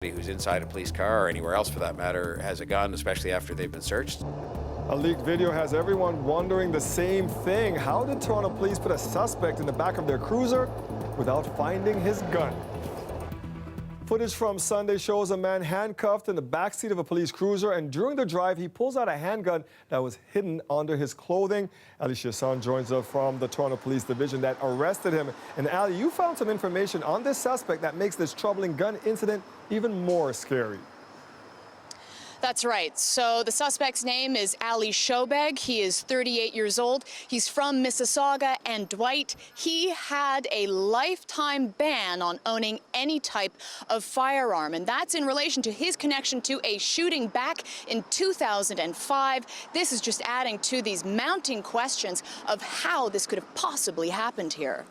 who's inside a police car or anywhere else for that matter has a gun, especially after they've been searched. A leaked video has everyone wondering the same thing. How did Toronto police put a suspect in the back of their cruiser without finding his gun? Footage from Sunday shows a man handcuffed in the backseat of a police cruiser, and during the drive, he pulls out a handgun that was hidden under his clothing. Ali Chassan joins us from the Toronto Police Division that arrested him. And Ali, you found some information on this suspect that makes this troubling gun incident even more scary. That's right. So the suspect's name is Ali Shobeg. He is 38 years old. He's from Mississauga. And Dwight, he had a lifetime ban on owning any type of firearm. And that's in relation to his connection to a shooting back in 2005. This is just adding to these mounting questions of how this could have possibly happened here.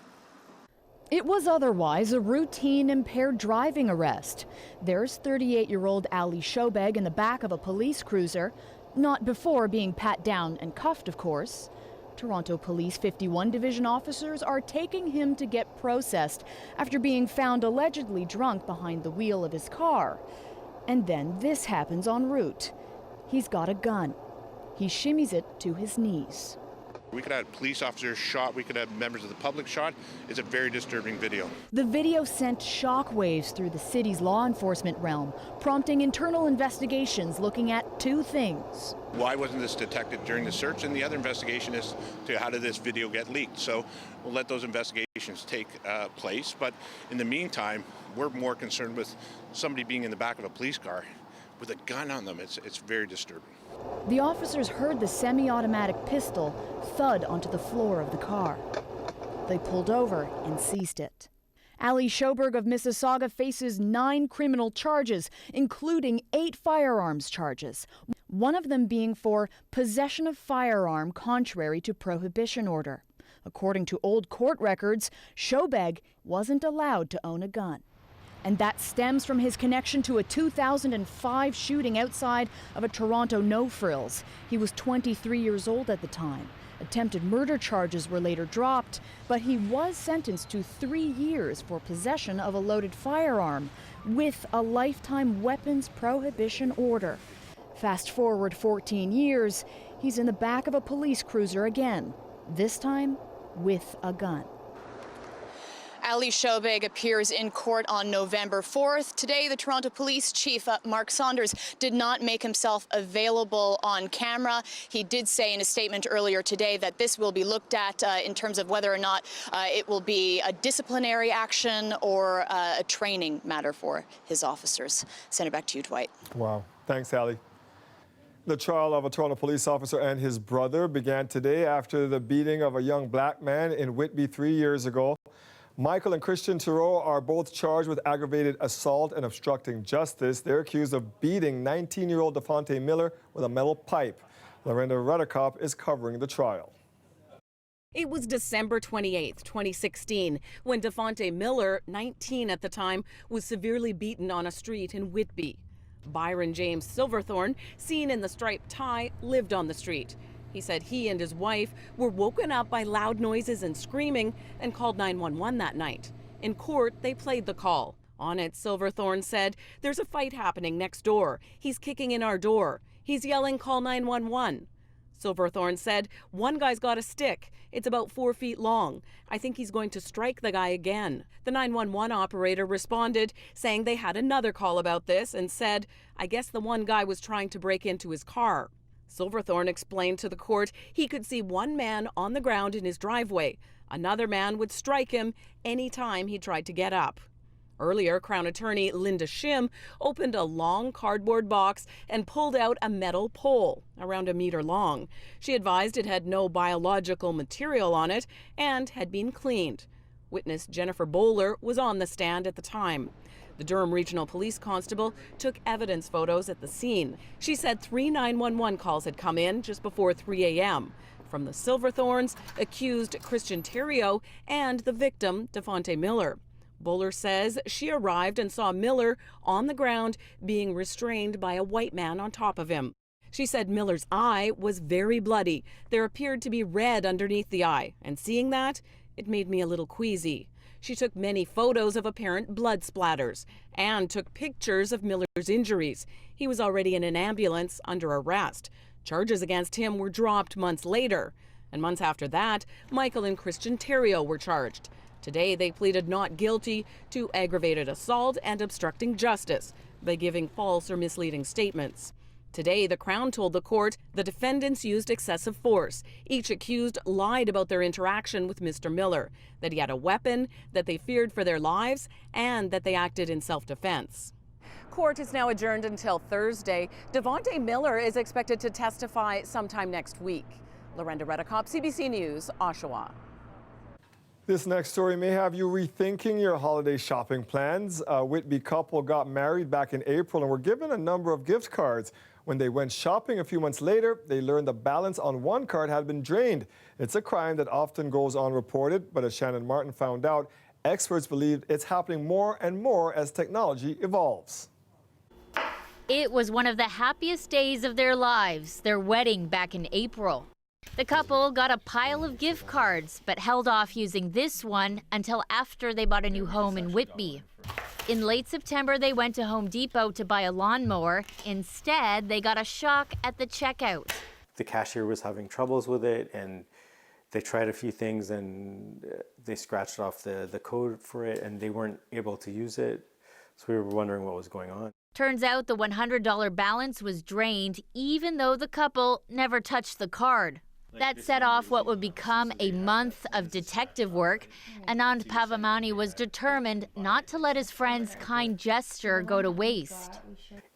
It was otherwise a routine impaired driving arrest. There's 38-year-old Ali Shobeg in the back of a police cruiser, not before being pat down and cuffed, of course. Toronto Police 51 Division officers are taking him to get processed after being found allegedly drunk behind the wheel of his car. And then this happens en route. He's got a gun. He shimmies it to his knees. We could have police officers shot, we could have members of the public shot. It's a very disturbing video. The video sent shockwaves through the city's law enforcement realm, prompting internal investigations looking at two things. Why wasn't this detected during the search? And the other investigation is to how did this video get leaked? So we'll let those investigations take place. But in the meantime, we're more concerned with somebody being in the back of a police car with a gun on them. It's very disturbing. The officers heard the semi-automatic pistol thud onto the floor of the car. They pulled over and seized it. Ali Shobeg of Mississauga faces 9 criminal charges, including 8 firearms charges, one of them being for possession of firearm contrary to prohibition order. According to old court records, Shobeg wasn't allowed to own a gun. And that stems from his connection to a 2005 shooting outside of a Toronto no-frills. He was 23 years old at the time. Attempted murder charges were later dropped, but he was sentenced to 3 years for possession of a loaded firearm with a lifetime weapons prohibition order. Fast forward 14 years, he's in the back of a police cruiser again, this time with a gun. Ali Shobeg appears in court on November 4th. Today, the Toronto Police Chief, Mark Saunders, did not make himself available on camera. He did say in a statement earlier today that this will be looked at in terms of whether or not it will be a disciplinary action or a training matter for his officers. Send it back to you, Dwight. Wow. Thanks, Ali. The trial of a Toronto police officer and his brother began today after the beating of a young black man in Whitby 3 years ago. Michael and Christian Thoreau are both charged with aggravated assault and obstructing justice. They're accused of beating 19-year-old Devontae Miller with a metal pipe. Lorenda Rudderkop is covering the trial. It was December 28, 2016, when Devontae Miller, 19 at the time, was severely beaten on a street in Whitby. Byron James Silverthorne, seen in the striped tie, lived on the street. He said he and his wife were woken up by loud noises and screaming and called 911 that night. In court, they played the call. On it, Silverthorne said, "There's a fight happening next door. He's kicking in our door. He's yelling, 'Call 911.'" Silverthorne said, "One guy's got a stick. It's about 4 feet long. I think he's going to strike the guy again." The 911 operator responded, saying they had another call about this and said, "I guess the one guy was trying to break into his car." Silverthorne explained to the court he could see one man on the ground in his driveway. Another man would strike him any time he tried to get up. Earlier, Crown Attorney Linda Shim opened a long cardboard box and pulled out a metal pole, around 1 meter long. She advised it had no biological material on it and had been cleaned. Witness Jennifer Bowler was on the stand at the time. The Durham Regional Police Constable took evidence photos at the scene. She said 3 911 calls had come in just before 3 a.m. from the Silverthorns, accused Christian Theriault, and the victim, Devontae Miller. Bowler says she arrived and saw Miller on the ground being restrained by a white man on top of him. She said Miller's eye was very bloody. There appeared to be red underneath the eye, and seeing that, it made me a little queasy. She took many photos of apparent blood splatters and took pictures of Miller's injuries. He was already in an ambulance under arrest. Charges against him were dropped months later. And months after that, Michael and Christian Theriault were charged. Today, they pleaded not guilty to aggravated assault and obstructing justice by giving false or misleading statements. Today, the Crown told the court the defendants used excessive force. Each accused lied about their interaction with Mr. Miller, that he had a weapon, that they feared for their lives, and that they acted in self-defense. Court is now adjourned until Thursday. Devontae Miller is expected to testify sometime next week. Lorenda Redekop, CBC News, Oshawa. This next story may have you rethinking your holiday shopping plans. A Whitby couple got married back in April and were given a number of gift cards. When they went shopping a few months later, they learned the balance on one card had been drained. It's a crime that often goes unreported, but as Shannon Martin found out, experts believe it's happening more and more as technology evolves. It was one of the happiest days of their lives, their wedding back in April. The couple got a pile of gift cards, but held off using this one until after they bought a new home in Whitby. In late September, they went to Home Depot to buy a lawnmower. Instead, they got a shock at the checkout. The cashier was having troubles with it, and they tried a few things, and they scratched off the code for it, and they weren't able to use it. So we were wondering what was going on. Turns out the $100 balance was drained, even though the couple never touched the card. That set off what would become a month of detective work. Anand Pavamani was determined not to let his friend's kind gesture go to waste.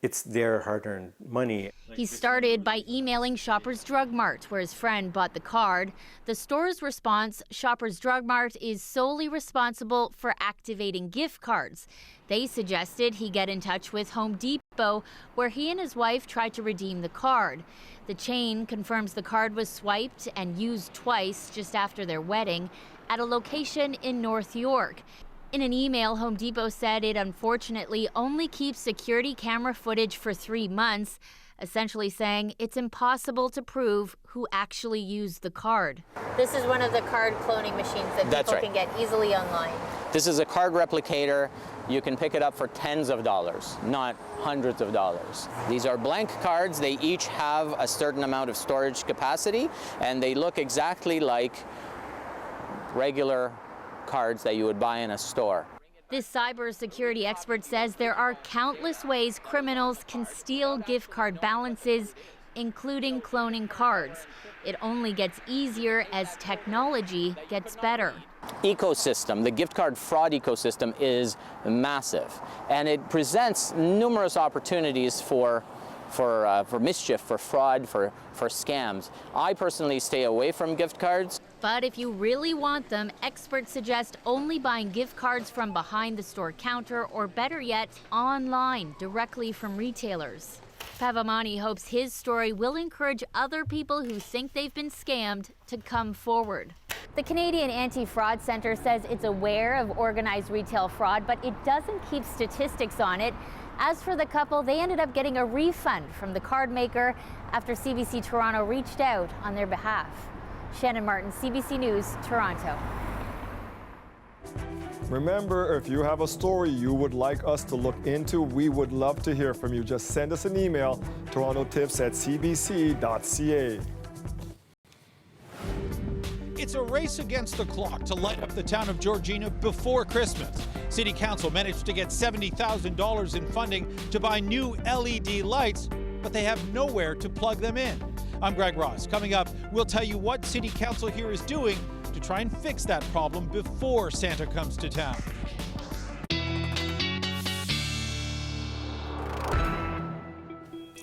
It's their hard-earned money. He started by emailing Shoppers Drug Mart, where his friend bought the card. The store's response, Shoppers Drug Mart is solely responsible for activating gift cards. They suggested he get in touch with Home Depot, where he and his wife tried to redeem the card. The chain confirms the card was swiped and used twice just after their wedding at a location in North York. In an email, Home Depot said it unfortunately only keeps security camera footage for 3 months, essentially saying it's impossible to prove who actually used the card. This is one of the card cloning machines that people can get easily online. This is a card replicator. You can pick it up for tens of dollars, not hundreds of dollars. These are blank cards. They each have a certain amount of storage capacity, and they look exactly like regular cards that you would buy in a store. This cybersecurity expert says there are countless ways criminals can steal gift card balances, including cloning cards. It only gets easier as technology gets better. Ecosystem, the gift card fraud ecosystem is massive, and it presents numerous opportunities for mischief, for fraud, for scams. I personally stay away from gift cards. But if you really want them, experts suggest only buying gift cards from behind the store counter, or better yet, online, directly from retailers. Pavamani hopes his story will encourage other people who think they've been scammed to come forward. The Canadian Anti-Fraud Centre says it's aware of organized retail fraud, but it doesn't keep statistics on it. As for the couple, they ended up getting a refund from the card maker after CBC Toronto reached out on their behalf. Shannon Martin, CBC News, Toronto. Remember, if you have a story you would like us to look into, we would love to hear from you. Just send us an email, torontotips@cbc.ca. It's a race against the clock to light up the town of Georgina before Christmas. City Council managed to get $70,000 in funding to buy new LED lights, but they have nowhere to plug them in. I'm Greg Ross. Coming up, we'll tell you what City Council here is doing to try and fix that problem before Santa comes to town.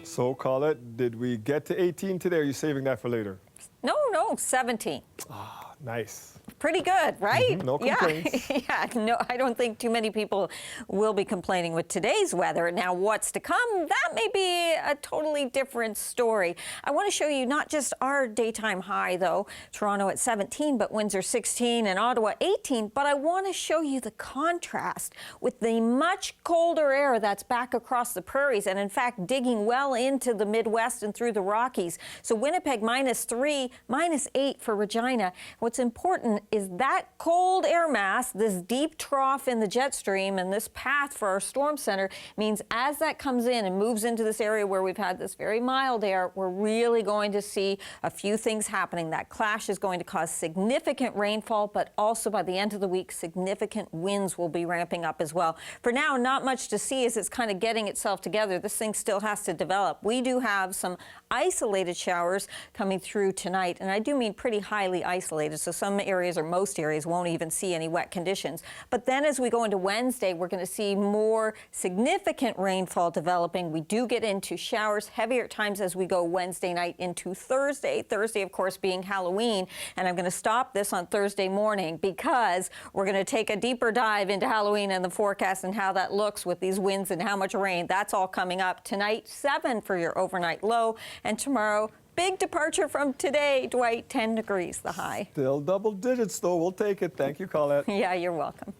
So, Colette, did we get to 18 today? Or are you saving that for later? No, 17. Ah, nice. Pretty good, right? No complaints. Yeah, no, I don't think too many people will be complaining with today's weather. Now, what's to come, that may be a totally different story. I want to show you not just our daytime high, though, Toronto at 17, but Windsor 16 and Ottawa 18. But I want to show you the contrast with the much colder air that's back across the prairies and, in fact, digging well into the Midwest and through the Rockies. So Winnipeg -3, -8 for Regina. What's important is that cold air mass, this deep trough in the jet stream and this path for our storm center means as that comes in and moves into this area where we've had this very mild air, we're really going to see a few things happening. That clash is going to cause significant rainfall, but also by the end of the week, significant winds will be ramping up as well. For now, not much to see as it's kind of getting itself together. This thing still has to develop. We do have some isolated showers coming through tonight, and I do mean pretty highly isolated, so some areas or most areas won't even see any wet conditions. But then as we go into Wednesday, we're going to see more significant rainfall developing. We do get into showers, heavier at times as we go Wednesday night into Thursday. Thursday, of course, being Halloween, and I'm going to stop this on Thursday morning because we're going to take a deeper dive into Halloween and the forecast and how that looks with these winds and how much rain. That's all coming up tonight, 7 for your overnight low, and tomorrow, big departure from today, Dwight, 10 degrees the high. Still double digits, though. We'll take it. Thank you, Colette. Yeah, you're welcome.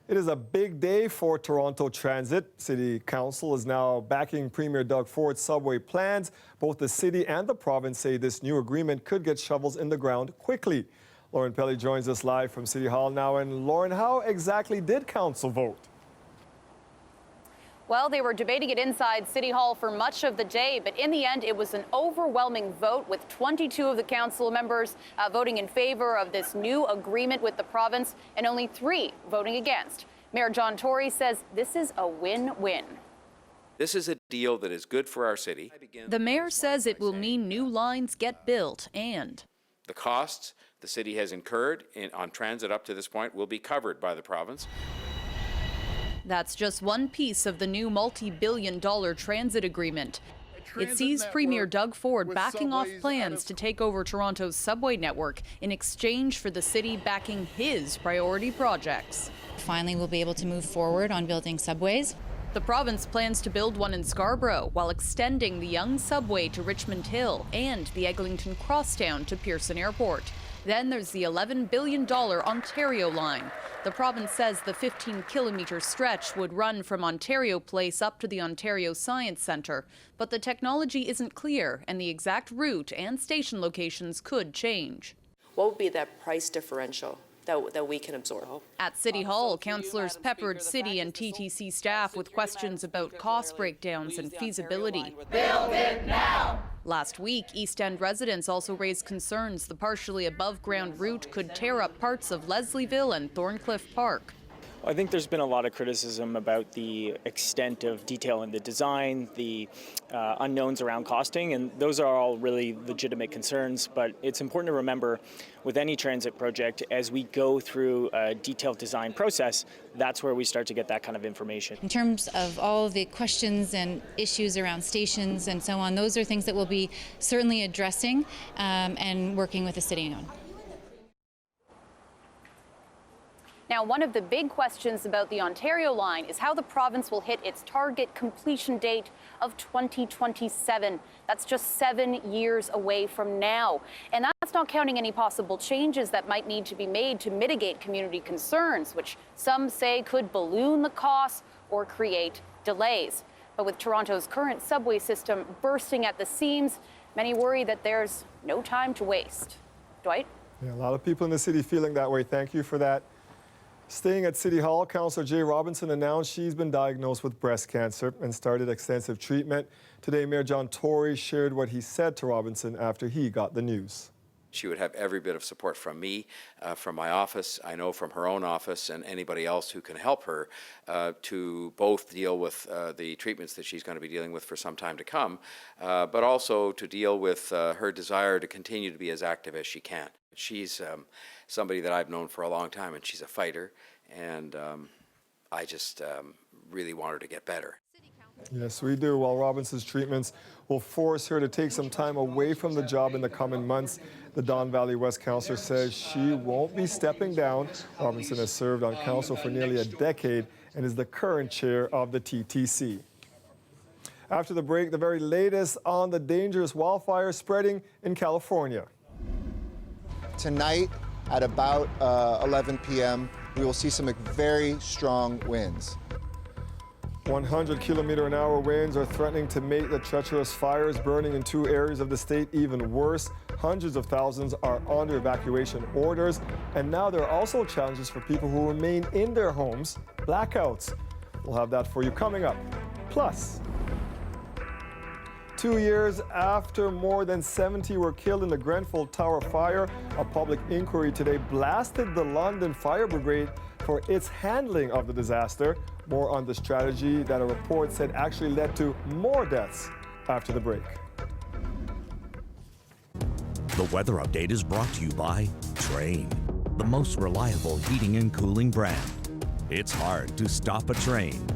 It is a big day for Toronto Transit. City Council is now backing Premier Doug Ford's subway plans. Both the city and the province say this new agreement could get shovels in the ground quickly. Lauren Pelly joins us live from City Hall now. And Lauren, how exactly did Council vote? Well, they were debating it inside City Hall for much of the day, but in the end, it was an overwhelming vote with 22 of the council members voting in favor of this new agreement with the province and only 3 voting against. Mayor John Tory says this is a win-win. This is a deal that is good for our city. The mayor says it will mean new lines get built and The costs the city has incurred on transit up to this point will be covered by the province. that's just one piece of the new multi-billion-dollar transit agreement. It sees Premier Doug Ford backing off plans to take over Toronto's subway network in exchange for the city backing his priority projects. Finally, we'll be able to move forward on building subways. The province plans to build one in Scarborough while extending the Yonge subway to Richmond Hill and the Eglinton Crosstown to Pearson Airport. Then there's the $11 billion Ontario line. The province says the 15-kilometre stretch would run from Ontario Place up to the Ontario Science Centre, but the technology isn't clear and the exact route and station locations could change. What would be that price differential that we can absorb? At City Hall, councillors peppered city and TTC staff with questions about cost breakdowns and feasibility. Build it now! Last week, East End residents also raised concerns the partially above-ground route could tear up parts of Leslieville and Thorncliffe Park. I think there's been a lot of criticism about the extent of detail in the design, the unknowns around costing, and those are all really legitimate concerns. But it's important to remember with any transit project, as we go through a detailed design process, that's where we start to get that kind of information. In terms of all the questions and issues around stations and so on, those are things that we'll be certainly addressing and working with the city on. Now, one of the big questions about the Ontario line is how the province will hit its target completion date of 2027. That's just 7 years away from now. And that's not counting any possible changes that might need to be made to mitigate community concerns, which some say could balloon the costs or create delays. But with Toronto's current subway system bursting at the seams, many worry that there's no time to waste. Dwight? Yeah, a lot of people in the city feeling that way. Thank you for that. Staying at City Hall, Councillor Jay Robinson announced she's been diagnosed with breast cancer and started extensive treatment. Today, Mayor John Tory shared what he said to Robinson after he got the news. She would have every bit of support from me, from my office, I know from her own office, and anybody else who can help her to both deal with the treatments that she's going to be dealing with for some time to come, but also to deal with her desire to continue to be as active as she can. She's somebody that I've known for a long time, and she's a fighter, and I just really want her to get better. Yes, we do. While Robinson's treatments will force her to take some time away from the job in the coming months, the Don Valley West councillor says she won't be stepping down. Robinson has served on council for nearly a decade and is the current chair of the TTC. After the break, the very latest on the dangerous wildfires spreading in California. Tonight at about 11 p.m., we will see some very strong winds. 100-kilometer-an-hour winds are threatening to make the treacherous fires burning in 2 areas of the state even worse. Hundreds of thousands are under evacuation orders, and now there are also challenges for people who remain in their homes. Blackouts. We'll have that for you coming up. Plus, 2 years after more than 70 were killed in the Grenfell Tower fire, a public inquiry today blasted the London Fire Brigade for its handling of the disaster. More on the strategy that a report said actually led to more deaths after the break. The weather update is brought to you by Train, the most reliable heating and cooling brand. It's hard to stop a train.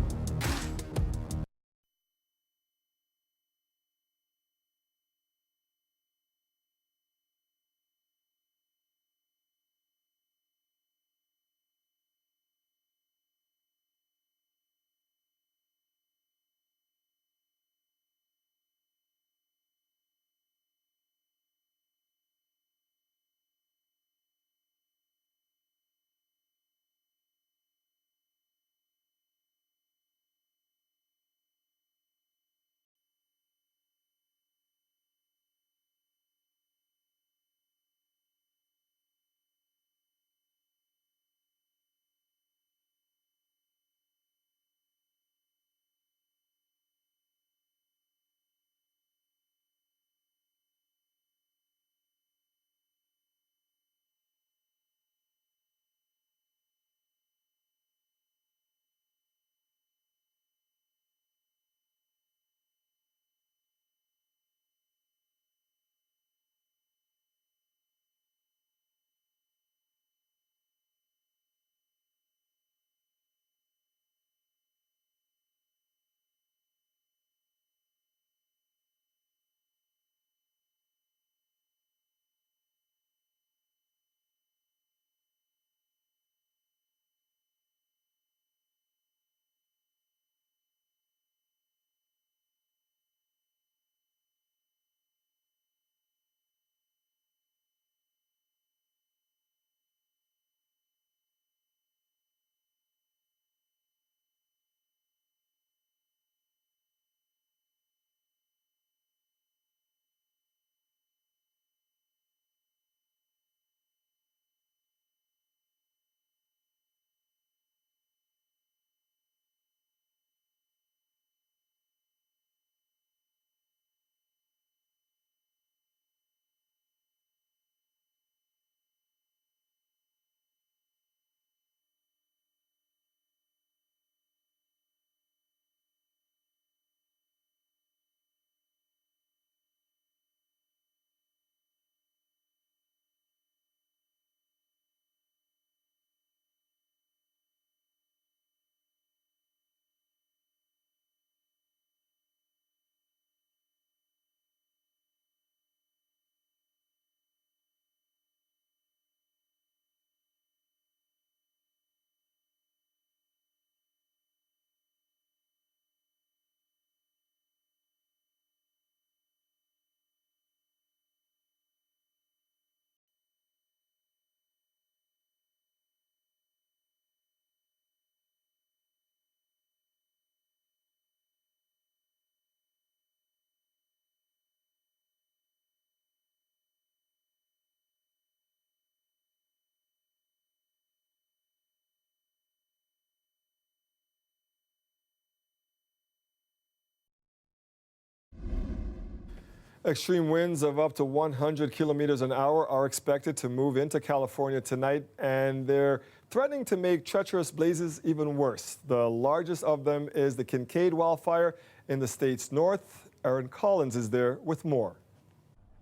Extreme winds of up to 100 kilometers an hour are expected to move into California tonight, and they're threatening to make treacherous blazes even worse. The largest of them is the Kincaid wildfire in the state's north. Aaron Collins is there with more.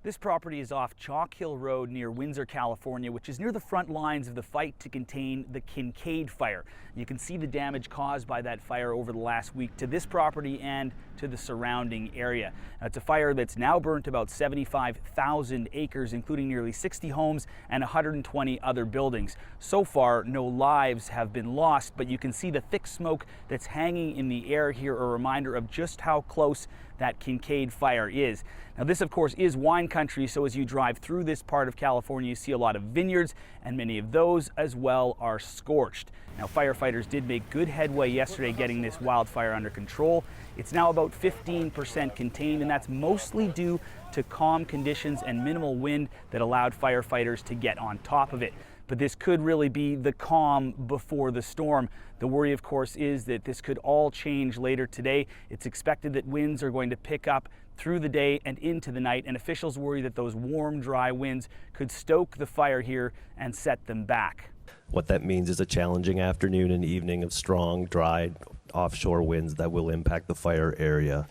This property is off Chalk Hill Road near Windsor, California, which is near the front lines of the fight to contain the Kincaid fire. You can see the damage caused by that fire over the last week to this property and to the surrounding area. Now, it's a fire that's now burnt about 75,000 acres, including nearly 60 homes and 120 other buildings. So far, no lives have been lost, but you can see the thick smoke that's hanging in the air here, a reminder of just how close that Kincaid fire is. Now this of course is wine country, so as you drive through this part of California, you see a lot of vineyards, and many of those as well are scorched. Now firefighters did make good headway yesterday getting this wildfire under control. It's now about 15% contained, and that's mostly due to calm conditions and minimal wind that allowed firefighters to get on top of it. But this could really be the calm before the storm. The worry, of course, is that this could all change later today. It's expected that winds are going to pick up through the day and into the night, and officials worry that those warm, dry winds could stoke the fire here and set them back. What that means is a challenging afternoon and evening of strong, dry, offshore winds that will impact the fire area.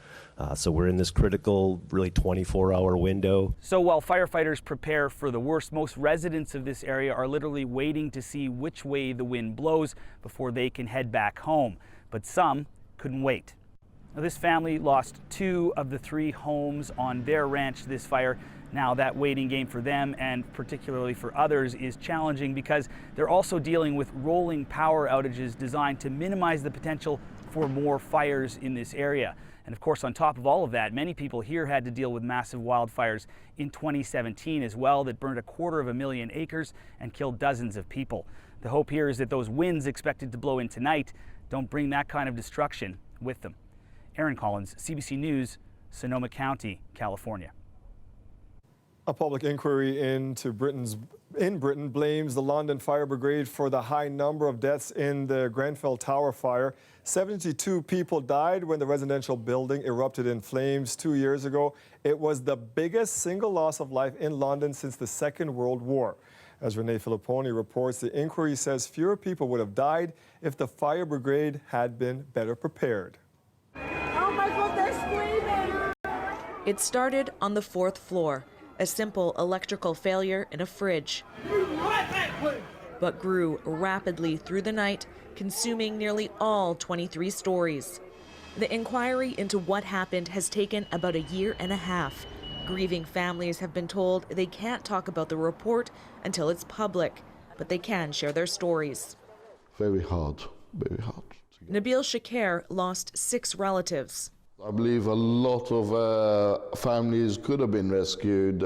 So we're in this critical, really 24-hour window. So while firefighters prepare for the worst, most residents of this area are literally waiting to see which way the wind blows before they can head back home. But some couldn't wait. Now, this family lost 2 of the 3 homes on their ranch to this fire. Now that waiting game for them, and particularly for others, is challenging because they're also dealing with rolling power outages designed to minimize the potential for more fires in this area. And of course, on top of all of that, many people here had to deal with massive wildfires in 2017 as well that burned 250,000 acres and killed dozens of people. The hope here is that those winds expected to blow in tonight don't bring that kind of destruction with them. Aaron Collins, CBC News, Sonoma County, California. A public inquiry in Britain blames the London Fire Brigade for the high number of deaths in the Grenfell Tower fire. 72 people died when the residential building erupted in flames 2 years ago. It was the biggest single loss of life in London since the Second World War. As Renee Filipponi reports, the inquiry says fewer people would have died if the fire brigade had been better prepared. Oh my God, they're screaming! It started on the 4th floor. A simple electrical failure in a fridge, but grew rapidly through the night, consuming nearly all 23 stories. The inquiry into what happened has taken about 1.5 years. Grieving families have been told they can't talk about the report until it's public, but they can share their stories. Very hard, very hard. Nabil Shakir lost 6 relatives. I believe a lot of families could have been rescued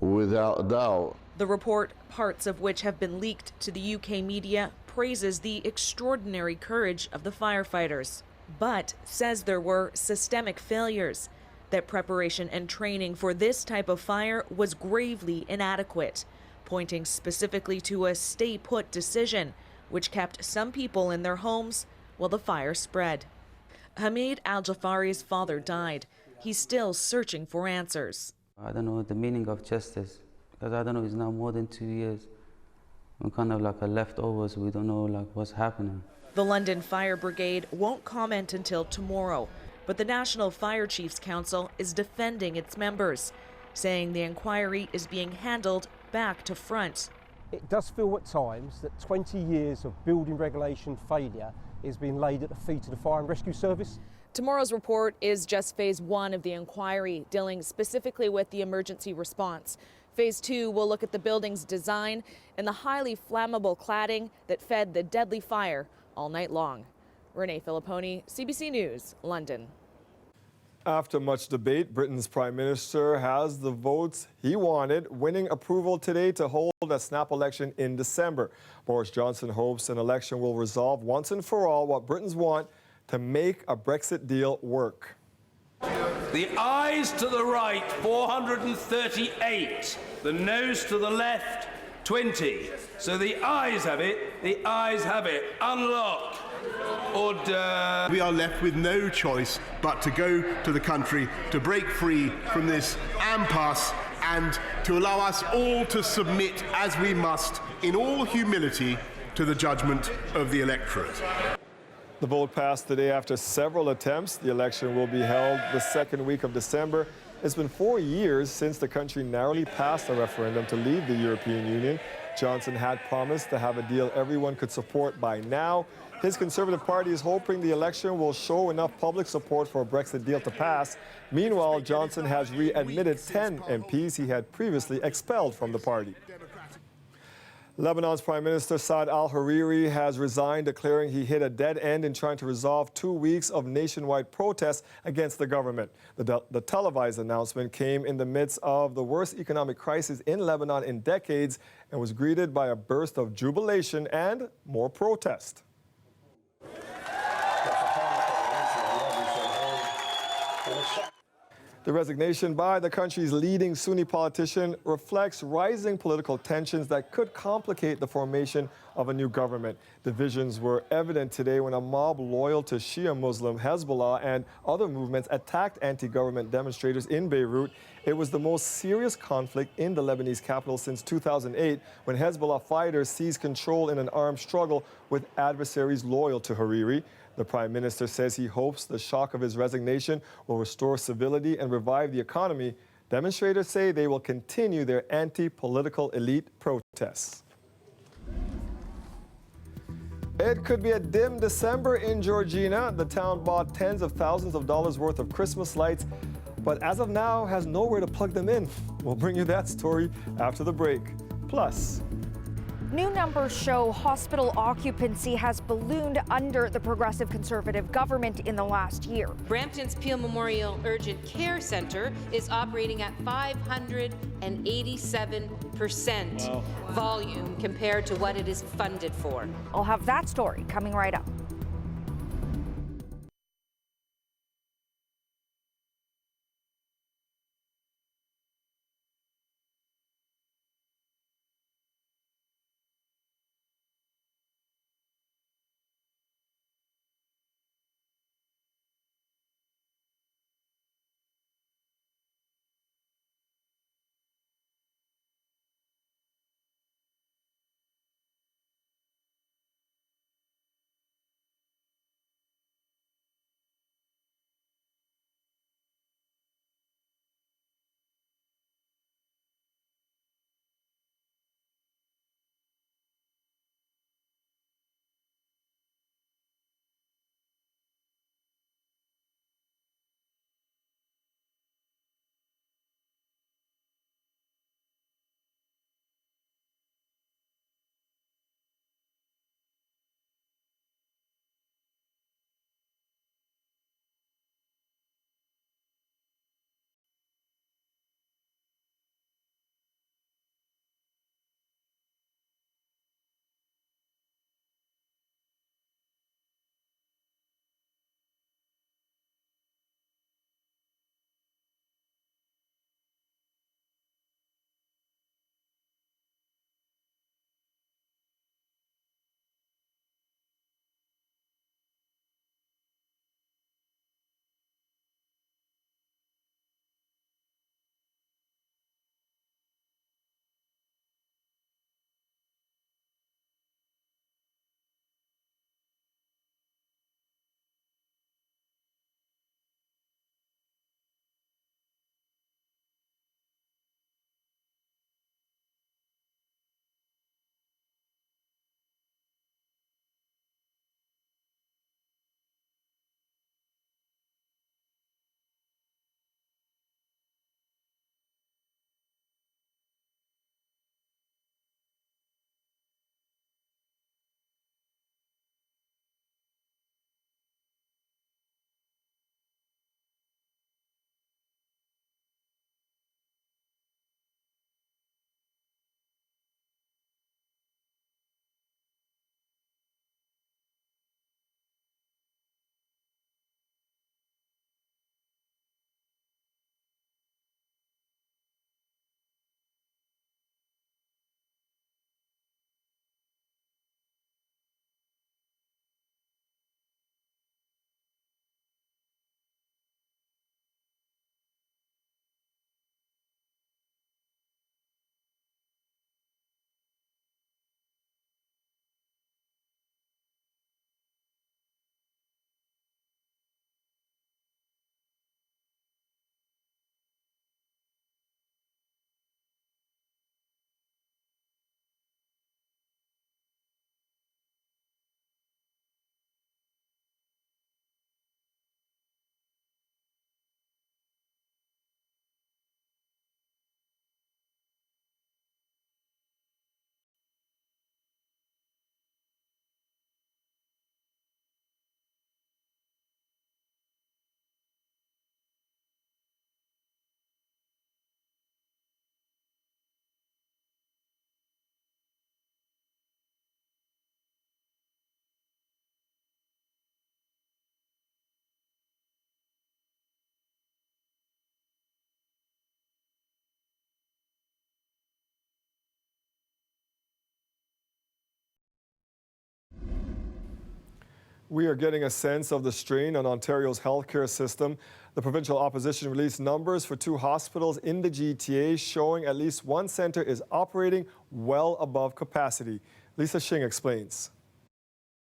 without a doubt. The report, parts of which have been leaked to the UK media, praises the extraordinary courage of the firefighters, but says there were systemic failures, that preparation and training for this type of fire was gravely inadequate, pointing specifically to a stay-put decision, which kept some people in their homes while the fire spread. Hamid Al-Jafari's father died. He's still searching for answers. I don't know the meaning of justice, because I don't know, it's now more than 2 years. We're kind of like a leftovers, we don't know like what's happening. The London Fire Brigade won't comment until tomorrow, but the National Fire Chiefs Council is defending its members, saying the inquiry is being handled back to front. It does feel at times that 20 years of building regulation failure is being laid at the feet of the Fire and Rescue Service. Tomorrow's report is just phase 1 of the inquiry, dealing specifically with the emergency response. Phase 2 will look at the building's design and the highly flammable cladding that fed the deadly fire all night long. Renee Filipponi, CBC News, London. After much debate, Britain's Prime Minister has the votes he wanted, winning approval today to hold a snap election in December. Boris Johnson hopes an election will resolve once and for all what Britons want to make a Brexit deal work. The ayes to the right, 438. The noes to the left, 20. So the ayes have it. The ayes have it. Unlock. Order. We are left with no choice but to go to the country to break free from this impasse and to allow us all to submit as we must in all humility to the judgment of the electorate. The vote passed today after several attempts. The election will be held the second week of December. It's been 4 years since the country narrowly passed a referendum to leave the European Union. Johnson had promised to have a deal everyone could support by now. His Conservative Party is hoping the election will show enough public support for a Brexit deal to pass. Meanwhile, Johnson has readmitted 10 MPs he had previously expelled from the party. Lebanon's Prime Minister Saad al-Hariri has resigned, declaring he hit a dead end in trying to resolve 2 weeks of nationwide protests against the government. The televised announcement came in the midst of the worst economic crisis in Lebanon in decades and was greeted by a burst of jubilation and more protest. The resignation by the country's leading Sunni politician reflects rising political tensions that could complicate the formation of a new government. Divisions were evident today when a mob loyal to Shia Muslim Hezbollah and other movements attacked anti-government demonstrators in Beirut. It was the most serious conflict in the Lebanese capital since 2008, when Hezbollah fighters seized control in an armed struggle with adversaries loyal to Hariri. The Prime Minister says he hopes the shock of his resignation will restore civility and revive the economy. Demonstrators say they will continue their anti-political elite protests. It could be a dim December in Georgina. The town bought tens of thousands of dollars worth of Christmas lights, but as of now has nowhere to plug them in. We'll bring you that story after the break. Plus, new numbers show hospital occupancy has ballooned under the Progressive Conservative government in the last year. Brampton's Peel Memorial Urgent Care Centre is operating at 587% volume compared to what it is funded for. I'll have that story coming right up. We are getting a sense of the strain on Ontario's healthcare system. The provincial opposition released numbers for 2 hospitals in the GTA showing at least one centre is operating well above capacity. Lisa Shing explains.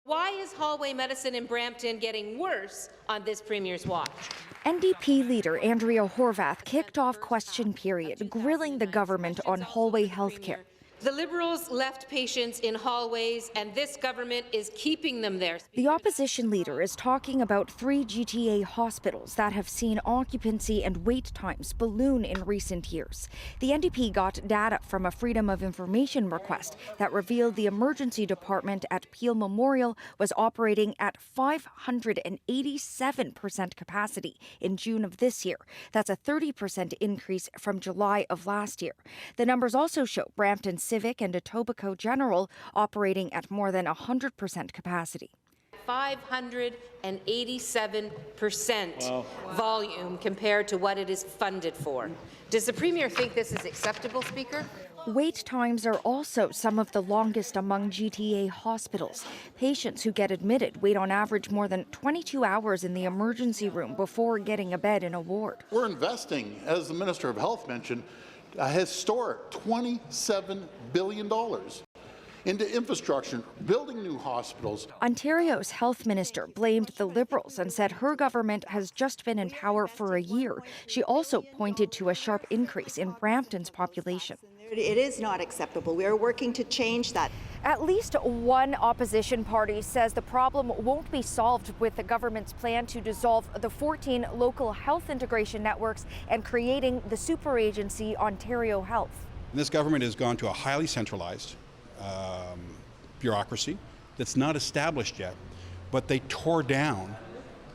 Why is hallway medicine in Brampton getting worse on this Premier's watch? NDP leader Andrea Horwath kicked off question period, grilling the government on hallway healthcare. The Liberals left patients in hallways, and this government is keeping them there. The opposition leader is talking about 3 GTA hospitals that have seen occupancy and wait times balloon in recent years. The NDP got data from a Freedom of Information request that revealed the emergency department at Peel Memorial was operating at 587% capacity in June of this year. That's a 30% increase from July of last year. The numbers also show Brampton Civic and Etobicoke General operating at more than 100% capacity. 587% volume compared to what it is funded for. Does the Premier think this is acceptable, Speaker? Wait times are also some of the longest among GTA hospitals. Patients who get admitted wait on average more than 22 hours in the emergency room before getting a bed in a ward. We're investing, as the Minister of Health mentioned, a historic $27 billion into infrastructure, building new hospitals. Ontario's health minister blamed the Liberals and said her government has just been in power for a year. She also pointed to a sharp increase in Brampton's population. It is not acceptable. We are working to change that. At least one opposition party says the problem won't be solved with the government's plan to dissolve the 14 local health integration networks and creating the super agency Ontario Health. This government has gone to a highly centralized bureaucracy that's not established yet, but they tore down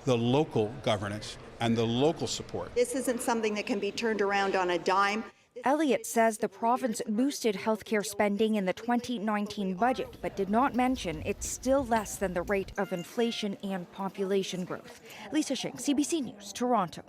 the local governance and the local support. This isn't something that can be turned around on a dime. Elliott says the province boosted healthcare spending in the 2019 budget, but did not mention it's still less than the rate of inflation and population growth. Lisa Shing, CBC News, Toronto.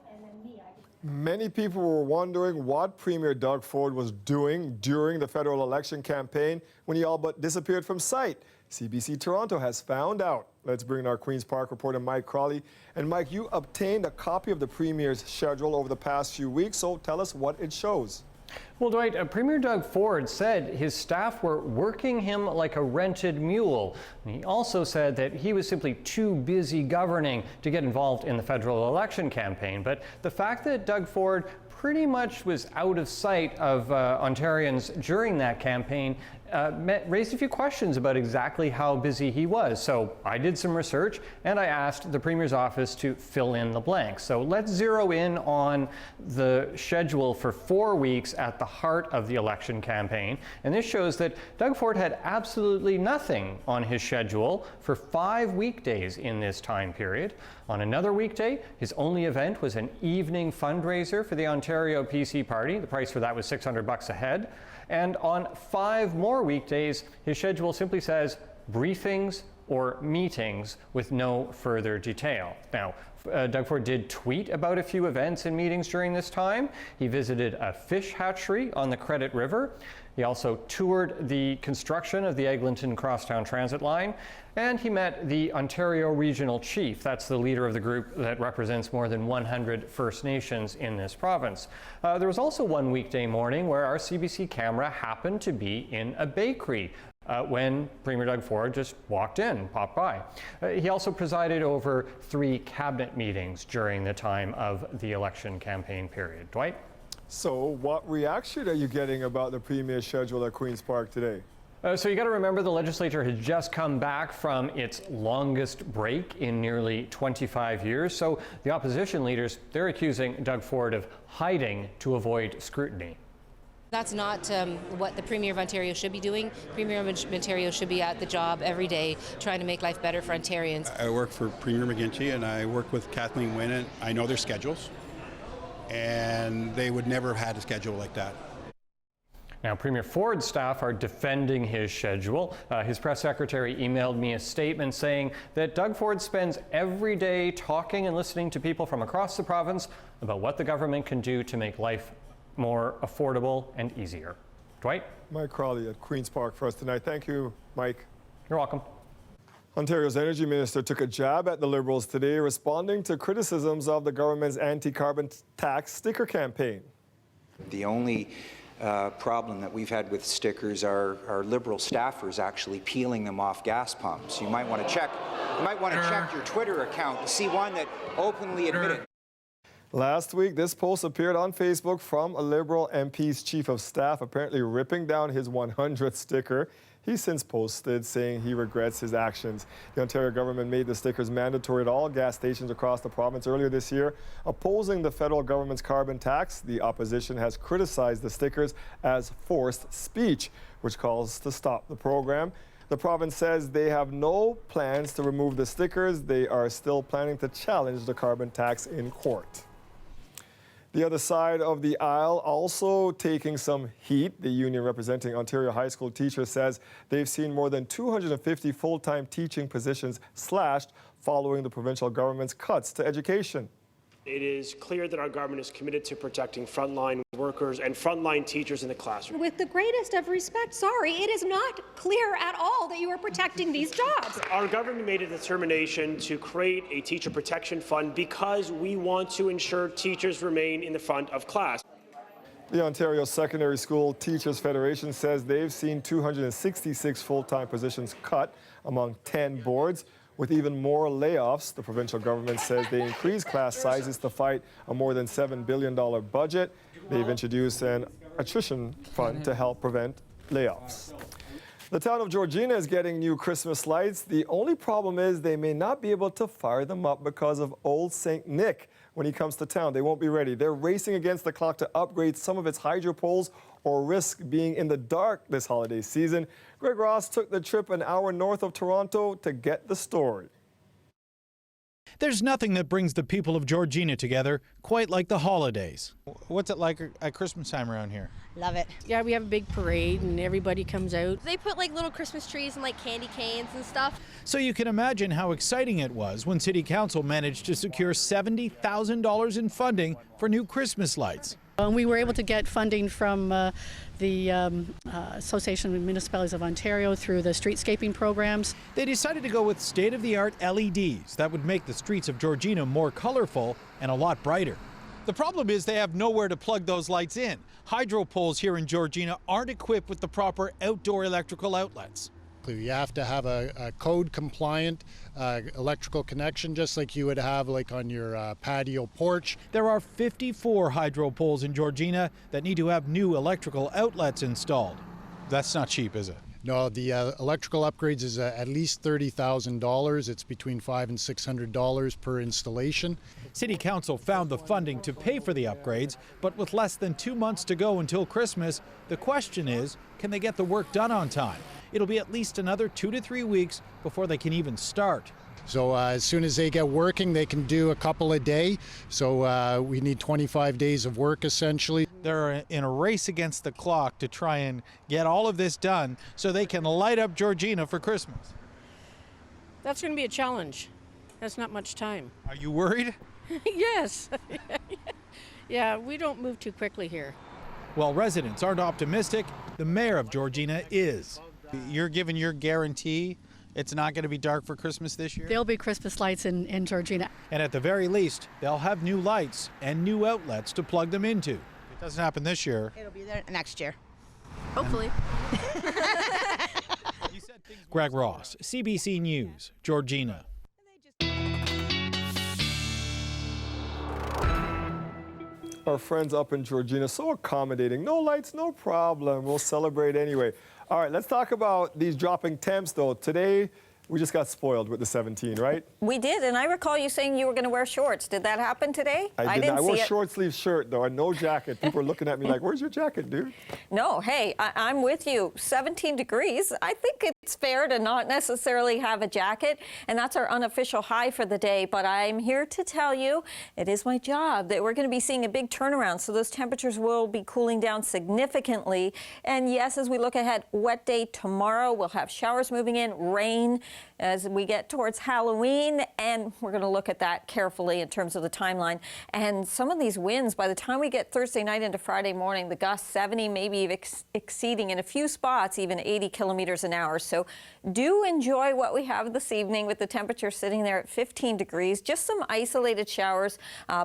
Many people were wondering what Premier Doug Ford was doing during the federal election campaign when he all but disappeared from sight. CBC Toronto has found out. Let's bring in our Queen's Park reporter, Mike Crawley. And Mike, you obtained a copy of the Premier's schedule over the past few weeks, so tell us what it shows. Well, Dwight, Premier Doug Ford said his staff were working him like a rented mule. And he also said that he was simply too busy governing to get involved in the federal election campaign. But the fact that Doug Ford pretty much was out of sight of Ontarians during that campaign raised a few questions about exactly how busy he was. So I did some research and I asked the Premier's office to fill in the blanks. So let's zero in on the schedule for 4 weeks at the heart of the election campaign. And this shows that Doug Ford had absolutely nothing on his schedule for 5 weekdays in this time period. On another weekday, his only event was an evening fundraiser for the Ontario PC Party. The price for that was $600 a head. And on 5 more weekdays, his schedule simply says briefings or meetings with no further detail. Now, Doug Ford did tweet about a few events and meetings during this time. He visited a fish hatchery on the Credit River. He also toured the construction of the Eglinton Crosstown Transit Line, and he met the Ontario Regional Chief. That's the leader of the group that represents more than 100 First Nations in this province. There was also one weekday morning where our CBC camera happened to be in a bakery when Premier Doug Ford just walked in, popped by. He also presided over 3 cabinet meetings during the time of the election campaign period. Dwight? So what reaction are you getting about the Premier's schedule at Queen's Park today? So you got to remember the legislature has just come back from its longest break in nearly 25 years. So the opposition leaders, they're accusing Doug Ford of hiding to avoid scrutiny. That's not what the Premier of Ontario should be doing. Premier of Ontario should be at the job every day trying to make life better for Ontarians. I work for Premier McGuinty and I work with Kathleen Wynne, and I know their schedules, and they would never have had a schedule like that. Now, Premier Ford's staff are defending his schedule. His press secretary emailed me a statement saying that Doug Ford spends every day talking and listening to people from across the province about what the government can do to make life more affordable and easier. Dwight? Mike Crawley at Queen's Park for us tonight. Thank you, Mike. You're welcome. Ontario's Energy Minister took a jab at the Liberals today, responding to criticisms of the government's anti-carbon tax sticker campaign. The only problem that we've had with stickers are Liberal staffers actually peeling them off gas pumps. You might want to check. You might want to check your Twitter account to see one that openly admitted. Last week, this post appeared on Facebook from a Liberal MP's chief of staff, apparently ripping down his 100th sticker. He's since posted saying he regrets his actions. The Ontario government made the stickers mandatory at all gas stations across the province earlier this year, opposing the federal government's carbon tax. The opposition has criticized the stickers as forced speech, which calls to stop the program. The province says they have no plans to remove the stickers. They are still planning to challenge the carbon tax in court. The other side of the aisle also taking some heat. The union representing Ontario high school teachers says they've seen more than 250 full-time teaching positions slashed following the provincial government's cuts to education. It is clear that our government is committed to protecting frontline workers and frontline teachers in the classroom. With the greatest of respect, sorry, it is not clear at all that you are protecting these jobs. Our government made a determination to create a teacher protection fund because we want to ensure teachers remain in the front of class. The Ontario Secondary School Teachers Federation says they've seen 266 full-time positions cut among 10 boards. With even more layoffs, the provincial government says they increased class sizes to fight a more than $7 billion budget. They've introduced an attrition fund to help prevent layoffs. The town of Georgina is getting new Christmas lights. The only problem is they may not be able to fire them up because of Old St. Nick. When he comes to town, they won't be ready. They're racing against the clock to upgrade some of its hydro poles or risk being in the dark this holiday season. Greg Ross took the trip an hour north of Toronto to get the story. There's nothing that brings the people of Georgina together quite like the holidays. What's it like at Christmas time around here? Love it. Yeah, we have a big parade and everybody comes out. They put like little Christmas trees and like candy canes and stuff. So you can imagine how exciting it was when City Council managed to secure $70,000 in funding for new Christmas lights. We were able to get funding from the Association of Municipalities of Ontario through the streetscaping programs. They decided to go with state-of-the-art LEDs that would make the streets of Georgina more colorful and a lot brighter. The problem is they have nowhere to plug those lights in. Hydro poles here in Georgina aren't equipped with the proper outdoor electrical outlets. You have to have a code-compliant electrical connection, just like you would have like on your patio porch. There are 54 hydro poles in Georgina that need to have new electrical outlets installed. That's not cheap, is it? No, the electrical upgrades is at least $30,000. It's between $500 and $600 per installation. City Council found the funding to pay for the upgrades, but with less than 2 months to go until Christmas, the question is, can they get the work done on time? It'll be at least another 2 to 3 weeks before they can even start. So as soon as they get working, they can do a couple a day. So we need 25 days of work essentially. They're in a race against the clock to try and get all of this done so they can light up Georgina for Christmas. That's going to be a challenge. That's not much time. Are you worried? Yes. Yeah, we don't move too quickly here. Well, residents aren't optimistic. The mayor of Georgina is. You're giving your guarantee it's not going to be dark for Christmas this year? There'll be Christmas lights in Georgina. And at the very least, they'll have new lights and new outlets to plug them into. It doesn't happen this year. It'll be there next year. Hopefully. Greg Ross, CBC News, Georgina. Our friends up in Georgina, so accommodating. No lights, no problem. We'll celebrate anyway. All right, let's talk about these dropping temps, though. Today, we just got spoiled with the 17, right? We did, and I recall you saying you were going to wear shorts. Did that happen today? I didn't. I wore a short-sleeve shirt, though, and no jacket. People are looking at me like, where's your jacket, dude? No, hey, I'm with you. 17 degrees. I think it's fair to not necessarily have a jacket, and that's our unofficial high for the day. But I'm here to tell you, it is my job, that we're going to be seeing a big turnaround. So those temperatures will be cooling down significantly. And yes, as we look ahead, wet day tomorrow. We'll have showers moving in, rain as we get towards Halloween, and we're going to look at that carefully in terms of the timeline. And some of these winds, by the time we get Thursday night into Friday morning, the gusts 70, maybe exceeding in a few spots even 80 kilometers an hour. So So do enjoy what we have this evening with the temperature sitting there at 15 degrees. Just some isolated showers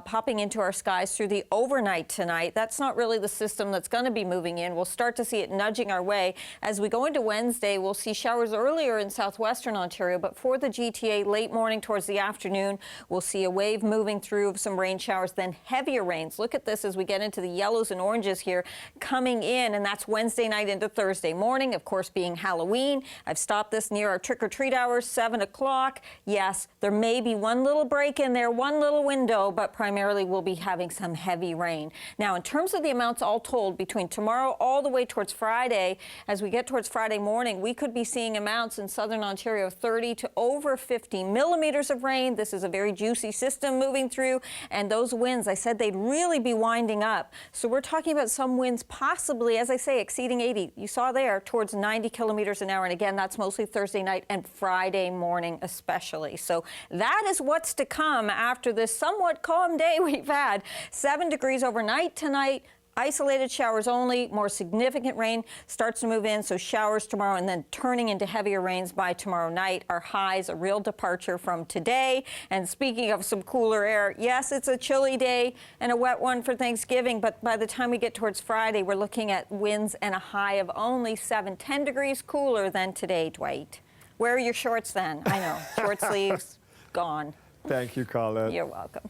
popping into our skies through the overnight tonight. That's not really the system that's going to be moving in. We'll start to see it nudging our way. As we go into Wednesday, we'll see showers earlier in southwestern Ontario, but for the GTA, late morning towards the afternoon, we'll see a wave moving through of some rain showers, then heavier rains. Look at this as we get into the yellows and oranges here coming in, and that's Wednesday night into Thursday morning, of course, being Halloween. I've stopped this near our trick-or-treat hours, 7 o'clock. Yes, there may be one little break in there, one little window, but primarily we'll be having some heavy rain. Now, in terms of the amounts all told, between tomorrow all the way towards Friday, as we get towards Friday morning, we could be seeing amounts in southern Ontario 30 to over 50 millimeters of rain. This is a very juicy system moving through, and those winds, I said they'd really be winding up. So we're talking about some winds possibly, as I say, exceeding 80. You saw there towards 90 kilometers an hour, and again, that's mostly Thursday night and Friday morning especially. So that is what's to come after this somewhat calm day we've had. 7 degrees overnight tonight. Isolated showers only. More significant rain starts to move in, so showers tomorrow and then turning into heavier rains by tomorrow night. Our highs, a real departure from today. And speaking of some cooler air, yes, it's a chilly day and a wet one for Thanksgiving, but by the time we get towards Friday, we're looking at winds and a high of only 10 degrees cooler than today, Dwight. Wear your shorts then. I know, short sleeves, gone. Thank you, Colette. You're welcome.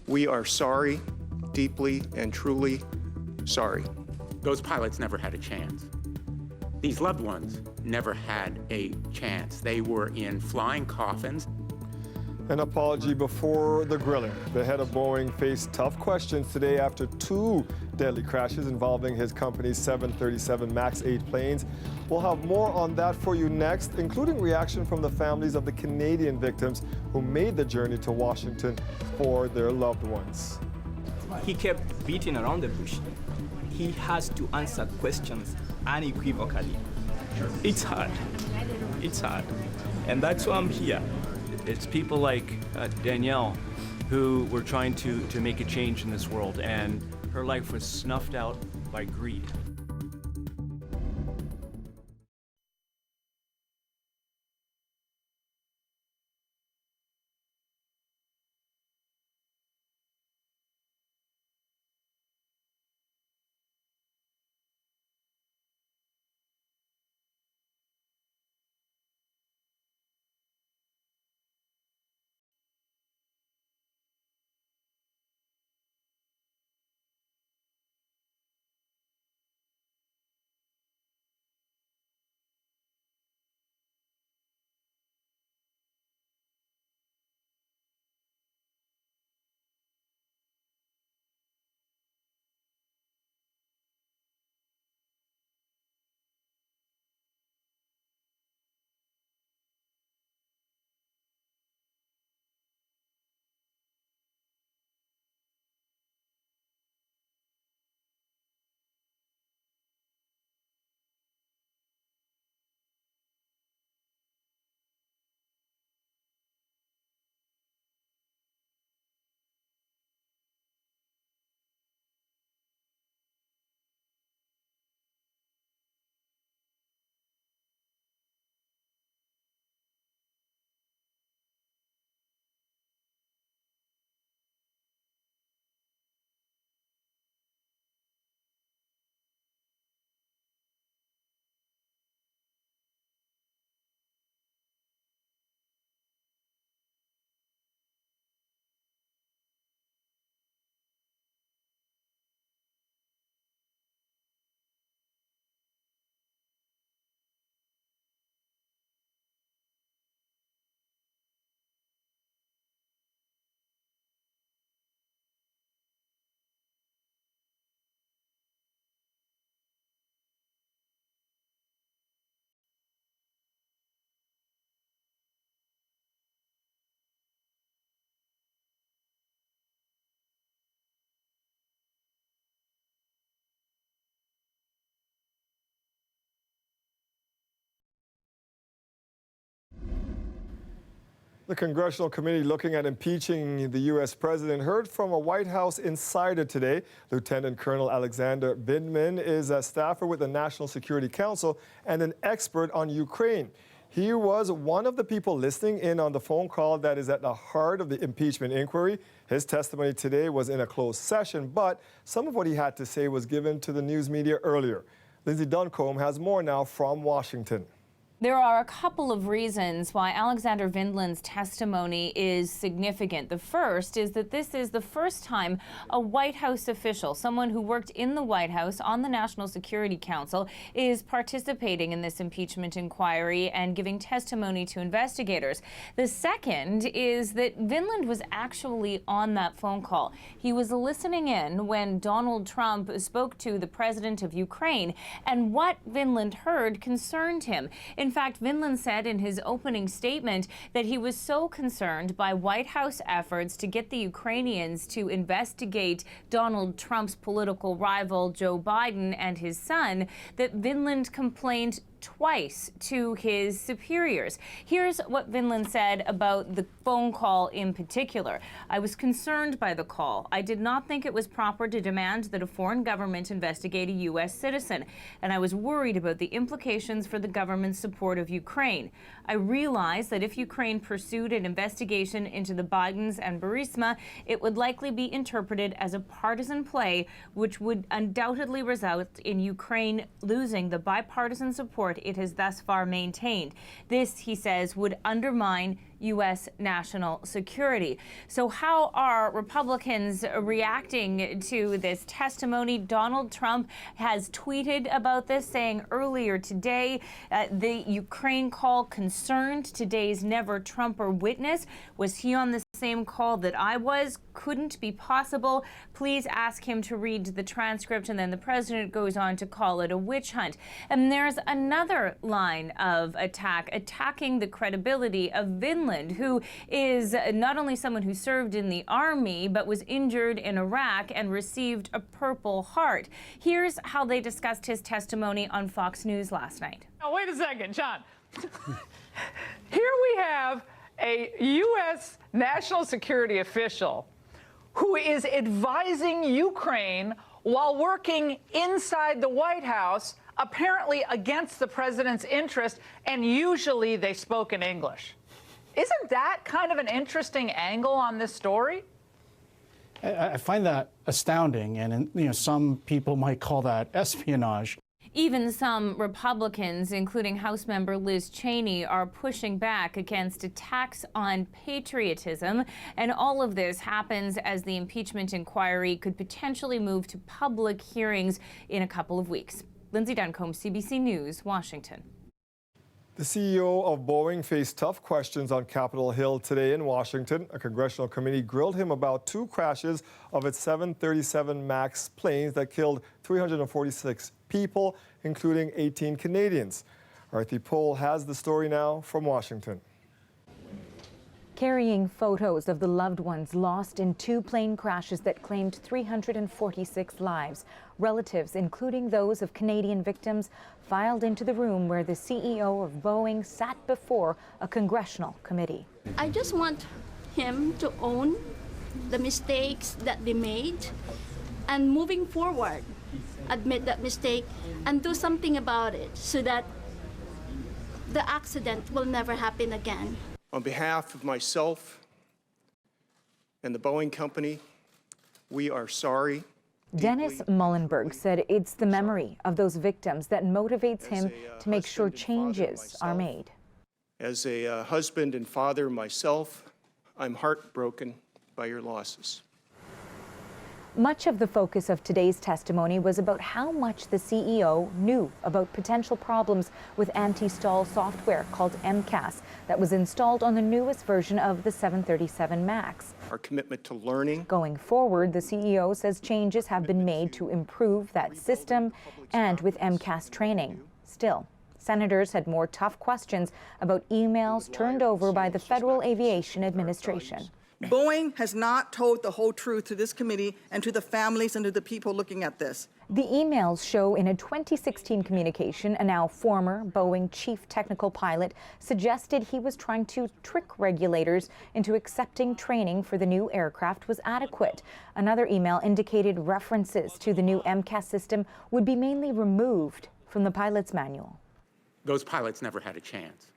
We are sorry, deeply and truly sorry. Those pilots never had a chance. These loved ones never had a chance. They were in flying coffins. An apology before the grilling. The head of Boeing faced tough questions today after 2 deadly crashes involving his company's 737 MAX 8 planes. We'll have more on that for you next, including reaction from the families of the Canadian victims who made the journey to Washington for their loved ones. He kept beating around the bush. He has to answer questions unequivocally. It's hard. It's hard. And that's why I'm here. It's people like Danielle who were trying to make a change in this world, and her life was snuffed out by greed. The congressional committee looking at impeaching the U.S. president heard from a White House insider today. Lieutenant Colonel Alexander Vindman is a staffer with the National Security Council and an expert on Ukraine. He was one of the people listening in on the phone call that is at the heart of the impeachment inquiry. His testimony today was in a closed session, but some of what he had to say was given to the news media earlier. Lindsay Duncombe has more now from Washington. There are a couple of reasons why Alexander Vindman's testimony is significant. The first is that this is the first time a White House official, someone who worked in the White House on the National Security Council, is participating in this impeachment inquiry and giving testimony to investigators. The second is that Vindman was actually on that phone call. He was listening in when Donald Trump spoke to the president of Ukraine, and what Vindman heard concerned him. In fact, Vindman said in his opening statement that he was so concerned by White House efforts to get the Ukrainians to investigate Donald Trump's political rival, Joe Biden, and his son, that Vindman complained twice to his superiors. Here's what Vindman said about the phone call in particular. I was concerned by the call. I did not think it was proper to demand that a foreign government investigate a U.S. citizen, and I was worried about the implications for the government's support of Ukraine. I realized that if Ukraine pursued an investigation into the Bidens and Burisma, it would likely be interpreted as a partisan play, which would undoubtedly result in Ukraine losing the bipartisan support it has thus far maintained. This, he says, would undermine U.S. national security. So how are Republicans reacting to this testimony? Donald Trump has tweeted about this, saying earlier today, the Ukraine call concerned today's Never Trumper witness. Was he on the same call that I was? Couldn't be possible. Please ask him to read the transcript. And then the president goes on to call it a witch hunt. And there's another line of attack, attacking the credibility of Vindman, who is not only someone who served in the army, but was injured in Iraq and received a Purple Heart. Here's how they discussed his testimony on Fox News last night. Now, wait a second, John. Here we have a U.S. national security official who is advising Ukraine while working inside the White House, apparently against the president's interest, and usually they spoke in English. Isn't that kind of an interesting angle on this story? I find that astounding, and some people might call that espionage. Even some Republicans, including House member Liz Cheney, are pushing back against attacks on patriotism. And all of this happens as the impeachment inquiry could potentially move to public hearings in a couple of weeks. Lindsay Duncombe, CBC News, Washington. The CEO of Boeing faced tough questions on Capitol Hill today in Washington. A congressional committee grilled him about two crashes of its 737 MAX planes that killed 346 people, including 18 Canadians. Arthi Pohl has the story now from Washington. Carrying photos of the loved ones lost in two plane crashes that claimed 346 lives. Relatives, including those of Canadian victims, filed into the room where the CEO of Boeing sat before a congressional committee. I just want him to own the mistakes that they made and moving forward, admit that mistake and do something about it so that the accident will never happen again. On behalf of myself and the Boeing Company, we are sorry. Dennis Mullenberg said it's the memory of those victims that motivates him to make sure changes are made. As a husband and father myself, I'm heartbroken by your losses. Much of the focus of today's testimony was about how much the CEO knew about potential problems with anti-stall software called MCAS that was installed on the newest version of the 737 MAX. Our commitment to learning. Going forward, the CEO says changes have been made to improve that system and with MCAS training. Still, senators had more tough questions about emails turned over by the Federal Aviation Administration. Boeing has not told the whole truth to this committee and to the families and to the people looking at this. The emails show in a 2016 communication, a now former Boeing chief technical pilot suggested he was trying to trick regulators into accepting training for the new aircraft was adequate. Another email indicated references to the new MCAS system would be mainly removed from the pilot's manual. Those pilots never had a chance.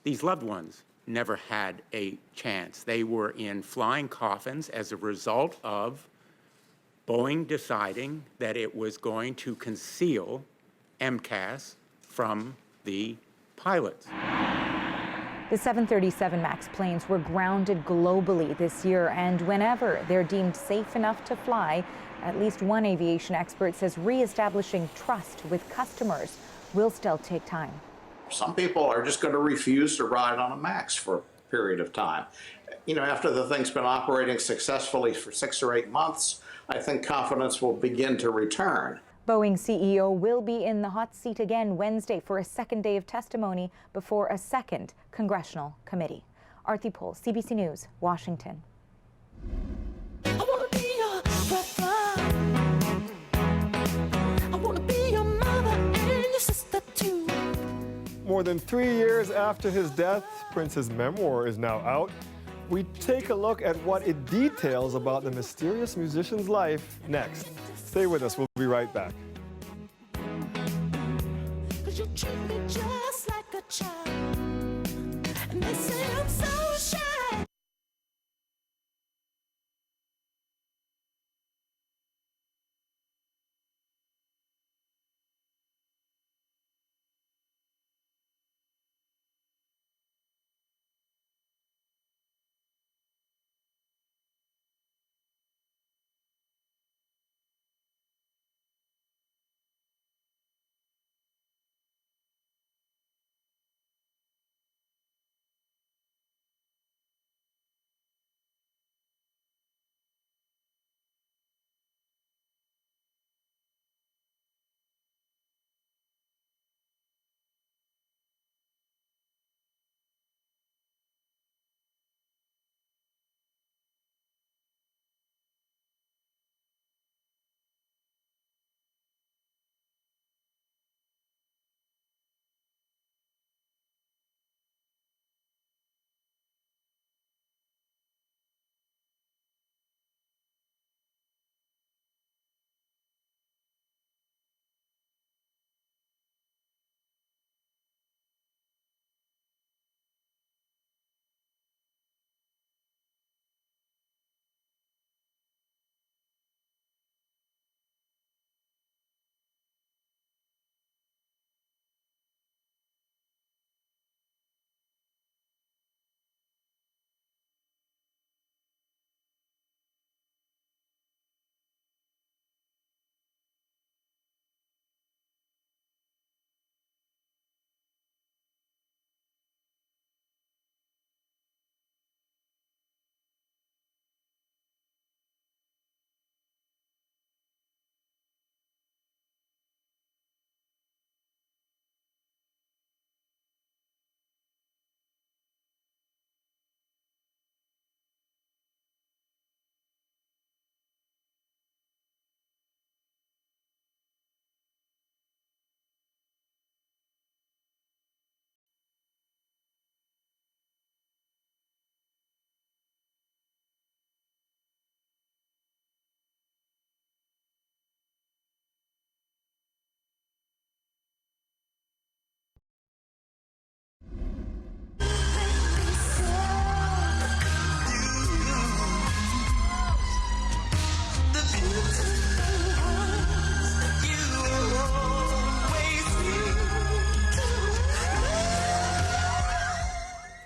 These loved ones never had a chance. They were in flying coffins as a result of Boeing deciding that it was going to conceal MCAS from the pilots. The 737 MAX planes were grounded globally this year, and whenever they're deemed safe enough to fly, at least one aviation expert says reestablishing trust with customers will still take time. Some people are just going to refuse to ride on a MAX for a period of time. You know, after the thing's been operating successfully for 6 or 8 months, I think confidence will begin to return. Boeing CEO will be in the hot seat again Wednesday for a second day of testimony before a second congressional committee. Arthi Pohl, CBC News, Washington. More than 3 years after his death, Prince's memoir is now out. We take a look at what it details about the mysterious musician's life next. Stay with us, we'll be right back.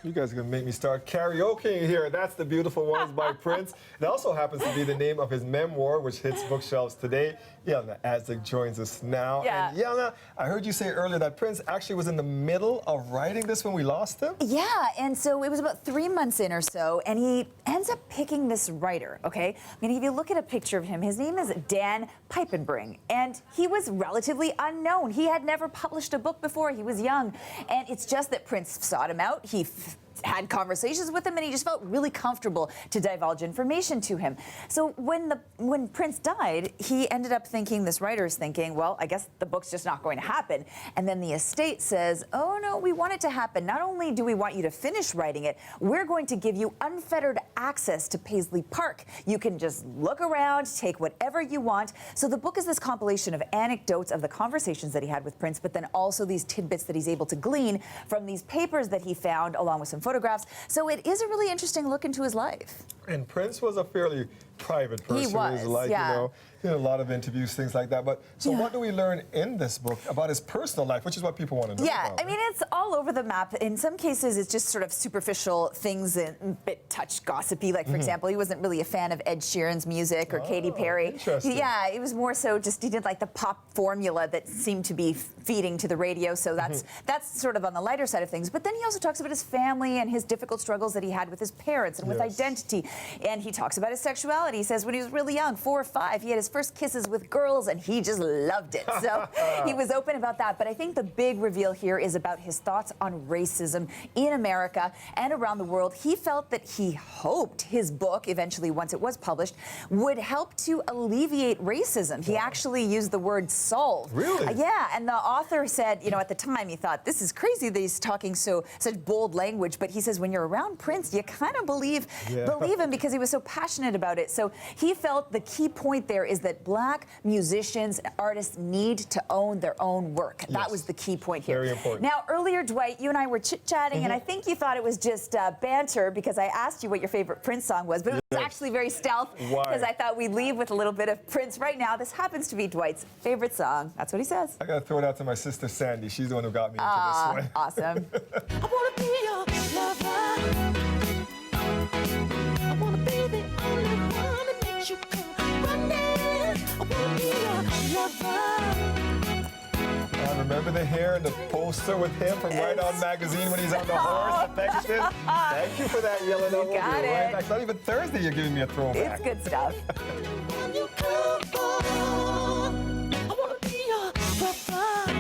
You guys are going to make me start karaokeing here. That's The Beautiful Ones by Prince. It also happens to be the name of his memoir, which hits bookshelves today. Yelna Adzik joins us now. Yeah. And Yelna, I heard you say earlier that Prince actually was in the middle of writing this when we lost him? Yeah, and so it was about 3 months in or so, and he ends up picking this writer, okay? I mean, if you look at a picture of him, his name is Dan Piepenbring, and he was relatively unknown. He had never published a book before. He was young, and it's just that Prince sought him out. He had conversations with him, and he just felt really comfortable to divulge information to him. So when Prince died, he ended up thinking, this writer is thinking, well, I guess the book's just not going to happen. And then the estate says, oh no, we want it to happen. Not only do we want you to finish writing it, we're going to give you unfettered access to Paisley Park. You can just look around, take whatever you want. So the book is this compilation of anecdotes of the conversations that he had with Prince, but then also these tidbits that he's able to glean from these papers that he found, along with some photographs. So it is a really interesting look into his life. And Prince was a fairly private person. He was, like, yeah. you know, he did a lot of interviews, things like that. But so what do we learn in this book about his personal life, which is what people want to know about? I mean, it's all over the map. In some cases, it's just sort of superficial things and a bit touch gossipy. Like, for example, he wasn't really a fan of Ed Sheeran's music or Katy Perry. Interesting. Yeah, it was more so just he did like the pop formula that seemed to be feeding to the radio. So that's sort of on the lighter side of things. But then he also talks about his family and his difficult struggles that he had with his parents and with identity. And he talks about his sexuality. He says when he was really young, 4 or 5, he had his first kisses with girls and he just loved it. So he was open about that. But I think the big reveal here is about his thoughts on racism in America and around the world. He felt that he hoped his book, eventually once it was published, would help to alleviate racism. He actually used the word solve. Really? Yeah, and the author said, you know, at the time he thought, this is crazy that he's talking such bold language, but he says when you're around Prince, you kind of believe him because he was so passionate about it. So he felt the key point there is that Black musicians, artists need to own their own work. That was the key point here. Very important. Now, earlier, Dwight, you and I were chit-chatting, and I think you thought it was just banter because I asked you what your favorite Prince song was, but it was actually very stealth because I thought we'd leave with a little bit of Prince right now. This happens to be Dwight's favorite song. That's what he says. I got to throw it out to my sister Sandy. She's the one who got me into this one. Awesome. I wanna be your lover. I wanna be the only one that makes you come running. I wanna be your lover. I remember the hair and the poster with him from Right On Magazine when he's on the horse. Affection. Thank you for that, yelling out. got it. Right back. Not even Thursday you're giving me a throwback. It's good stuff. When you come for, I wanna be your lover.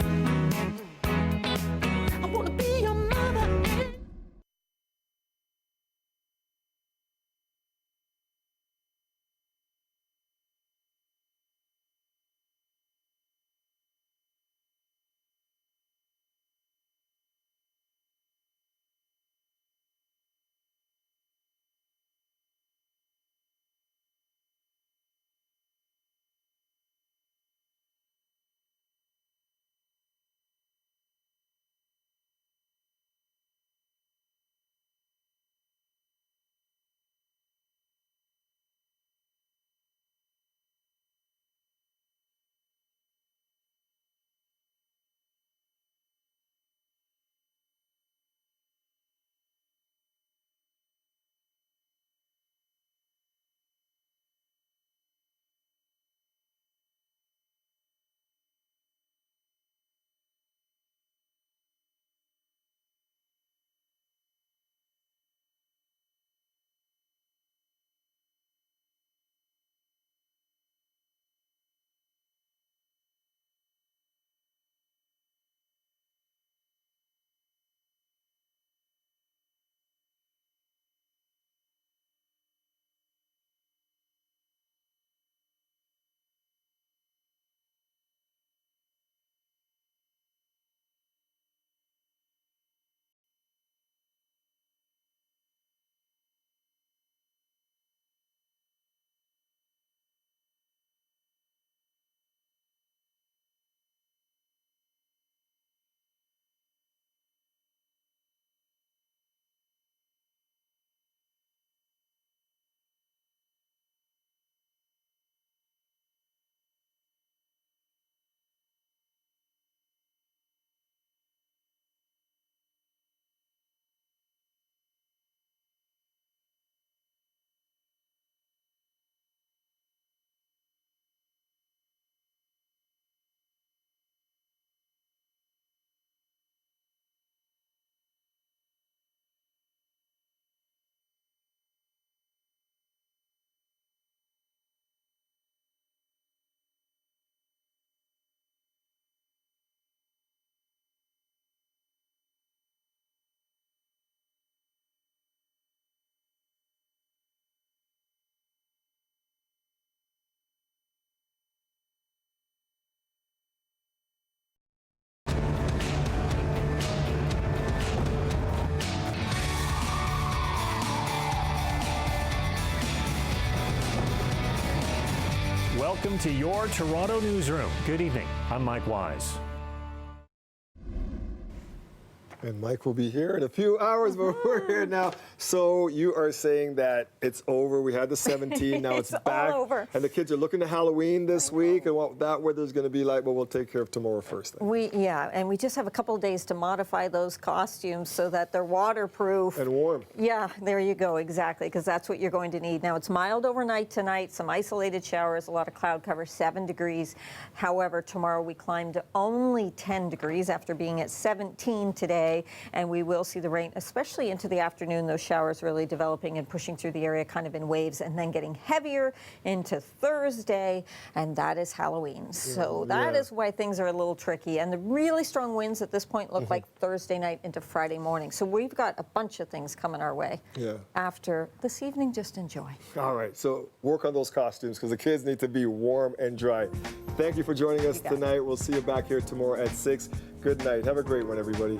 Welcome to your Toronto newsroom. Good evening. I'm Mike Wise. And Mike will be here in a few hours, but we're here now. So you are saying that it's over. We had the 17, now it's back. All over. And the kids are looking to Halloween this week and what that weather's going to be like, but we'll take care of tomorrow first. Then. And we just have a couple of days to modify those costumes so that they're waterproof. And warm. Yeah, there you go, exactly, because that's what you're going to need. Now, it's mild overnight tonight, some isolated showers, a lot of cloud cover, 7 degrees. However, tomorrow we climb to only 10 degrees after being at 17 today. And we will see the rain, especially into the afternoon, those showers really developing and pushing through the area kind of in waves and then getting heavier into Thursday, and that is Halloween. So that is why things are a little tricky. And the really strong winds at this point look like Thursday night into Friday morning. So we've got a bunch of things coming our way. After this evening, just enjoy. All right, so work on those costumes because the kids need to be warm and dry. Thank you for joining us tonight. We'll see you back here tomorrow at 6. Good night. Have a great one, everybody.